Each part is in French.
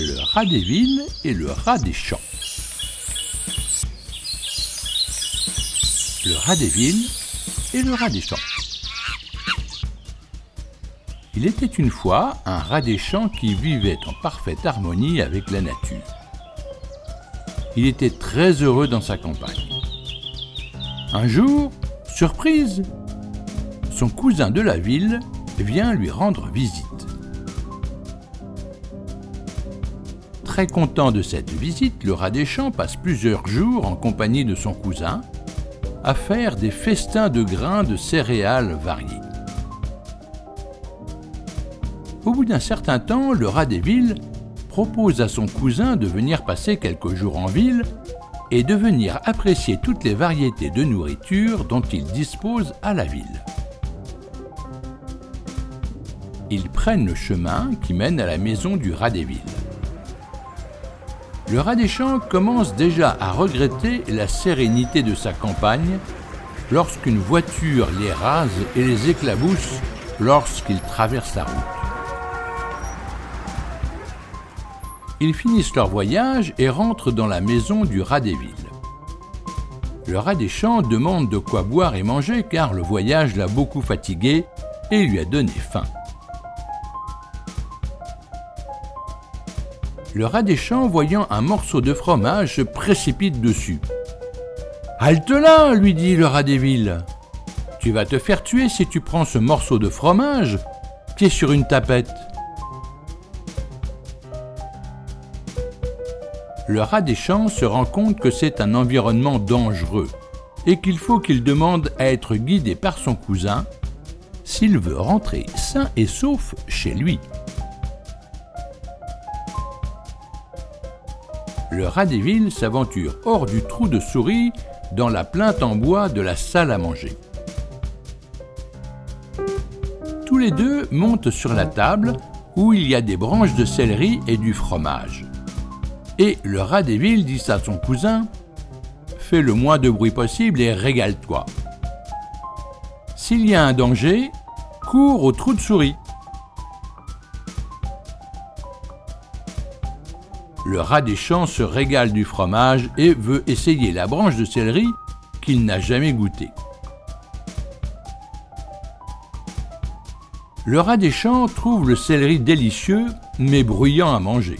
Le rat des villes et le rat des champs. Le rat des villes et le rat des champs. Il était une fois un rat des champs qui vivait en parfaite harmonie avec la nature. Il était très heureux dans sa campagne. Un jour, surprise, son cousin de la ville vient lui rendre visite. Très content de cette visite, le rat des champs passe plusieurs jours en compagnie de son cousin à faire des festins de grains de céréales variés. Au bout d'un certain temps, le rat des villes propose à son cousin de venir passer quelques jours en ville et de venir apprécier toutes les variétés de nourriture dont il dispose à la ville. Ils prennent le chemin qui mène à la maison du rat des villes. Le rat des champs commence déjà à regretter la sérénité de sa campagne lorsqu'une voiture les rase et les éclabousse lorsqu'ils traversent la route. Ils finissent leur voyage et rentrent dans la maison du rat des villes. Le rat des champs demande de quoi boire et manger car le voyage l'a beaucoup fatigué et lui a donné faim. Le rat des champs, voyant un morceau de fromage, se précipite dessus. « Halte là !» lui dit le rat des villes. « Tu vas te faire tuer si tu prends ce morceau de fromage qui est sur une tapette. » Le rat des champs se rend compte que c'est un environnement dangereux et qu'il faut qu'il demande à être guidé par son cousin s'il veut rentrer sain et sauf chez lui. Le rat des villes s'aventure hors du trou de souris dans la plinthe en bois de la salle à manger. Tous les deux montent sur la table où il y a des branches de céleri et du fromage. Et le rat des villes dit à son cousin « Fais le moins de bruit possible et régale-toi. S'il y a un danger, cours au trou de souris. » Le rat des champs se régale du fromage et veut essayer la branche de céleri qu'il n'a jamais goûtée. Le rat des champs trouve le céleri délicieux mais bruyant à manger.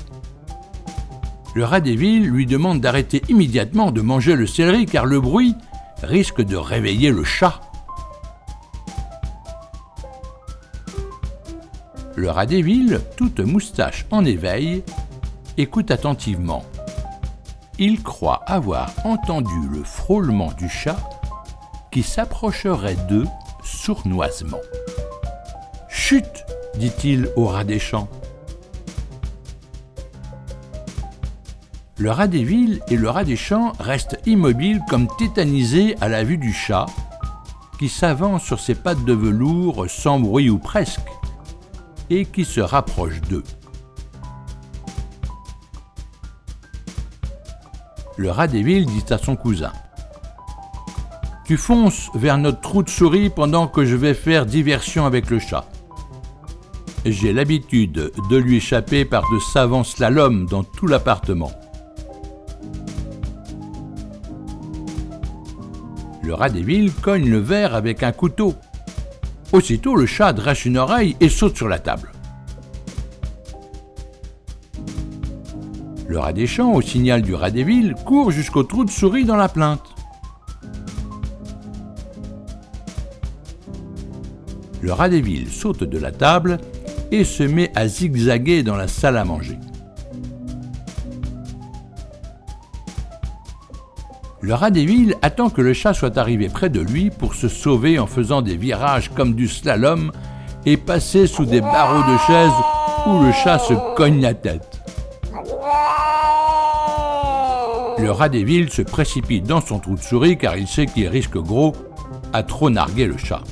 Le rat des villes lui demande d'arrêter immédiatement de manger le céleri car le bruit risque de réveiller le chat. Le rat des villes, toute moustache en éveil, écoute attentivement. Il croit avoir entendu le frôlement du chat qui s'approcherait d'eux sournoisement. « Chut !» dit-il au rat des champs. Le rat des villes et le rat des champs restent immobiles comme tétanisés à la vue du chat qui s'avance sur ses pattes de velours sans bruit ou presque et qui se rapproche d'eux. Le rat des villes dit à son cousin « Tu fonces vers notre trou de souris pendant que je vais faire diversion avec le chat. J'ai l'habitude de lui échapper par de savants slaloms dans tout l'appartement. » Le rat des villes cogne le verre avec un couteau. Aussitôt, le chat dresse une oreille et saute sur la table. Le rat des champs, au signal du rat des villes, court jusqu'au trou de souris dans la plinthe. Le rat des villes saute de la table et se met à zigzaguer dans la salle à manger. Le rat des villes attend que le chat soit arrivé près de lui pour se sauver en faisant des virages comme du slalom et passer sous des barreaux de chaises où le chat se cogne la tête. Le rat des villes se précipite dans son trou de souris car il sait qu'il risque gros à trop narguer le chat.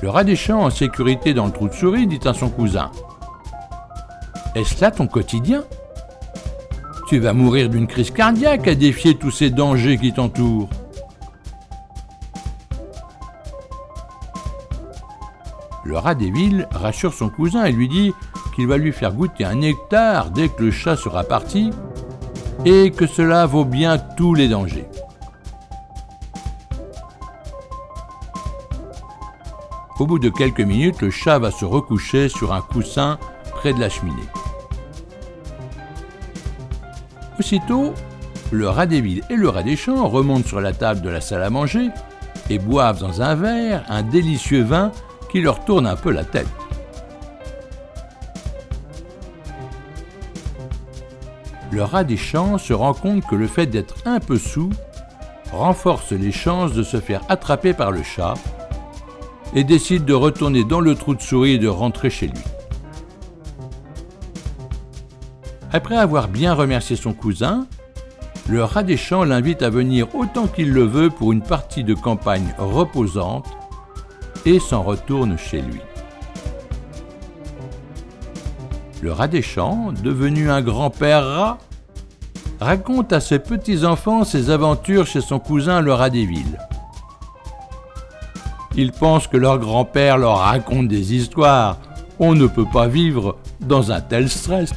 Le rat des champs, en sécurité dans le trou de souris, dit à son cousin « Est-ce là ton quotidien ? Tu vas mourir d'une crise cardiaque à défier tous ces dangers qui t'entourent. » Le rat des villes rassure son cousin et lui dit qu'il va lui faire goûter un nectar dès que le chat sera parti et que cela vaut bien tous les dangers. Au bout de quelques minutes, le chat va se recoucher sur un coussin près de la cheminée. Aussitôt, le rat des villes et le rat des champs remontent sur la table de la salle à manger et boivent dans un verre un délicieux vin qui leur tourne un peu la tête. Le rat des champs se rend compte que le fait d'être un peu saoul renforce les chances de se faire attraper par le chat et décide de retourner dans le trou de souris et de rentrer chez lui. Après avoir bien remercié son cousin, le rat des champs l'invite à venir autant qu'il le veut pour une partie de campagne reposante et s'en retourne chez lui. Le rat des champs, devenu un grand-père rat, raconte à ses petits-enfants ses aventures chez son cousin le rat des villes. Ils pensent que leur grand-père leur raconte des histoires. On ne peut pas vivre dans un tel stress.